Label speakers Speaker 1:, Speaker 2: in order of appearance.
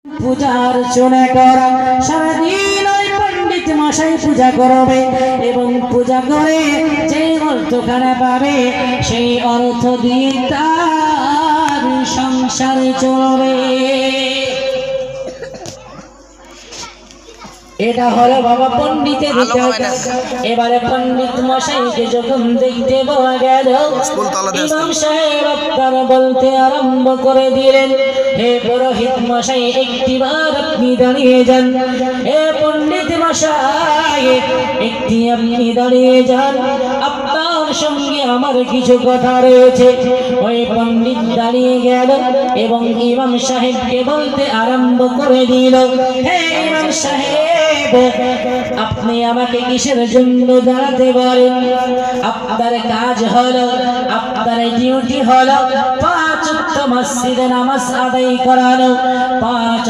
Speaker 1: পূজার চুনে করা সারাদিন ওই পণ্ডিত মশাই পূজা করবে এবং পূজা করে যে অর্থখানা পাবে সেই অর্থ দিয়ে তার সংসার চলবে। এটা হলো বাবা পণ্ডিতের কাজ। এবারে পণ্ডিত মশাইকে যখন দেখতে পাওয়া গেল, ইমাম সাহেব আপনার বলতে আরম্ভ করে দিলেন, হে পুরোহিত মশাই একটিবার আপনি দাঁড়িয়ে যান। হে পণ্ডিত মশাই একটি আপনি দাঁড়িয়ে যান, আপনার সঙ্গে আমার কিছু কথা রয়েছে। ওই পণ্ডিত দাঁড়িয়ে গেল এবং ইমাম সাহেবকে বলতে আরম্ভ করে দিল, হে ইমাম সাহেব আপনি আমাকে কিসের জন্য দাঁড়াতে বলেন? আপনার কাজ হলো, আপনার ডিউটি হলো 5 ওয়াক্ত মসজিদে নামাজ আদায় করানো। 5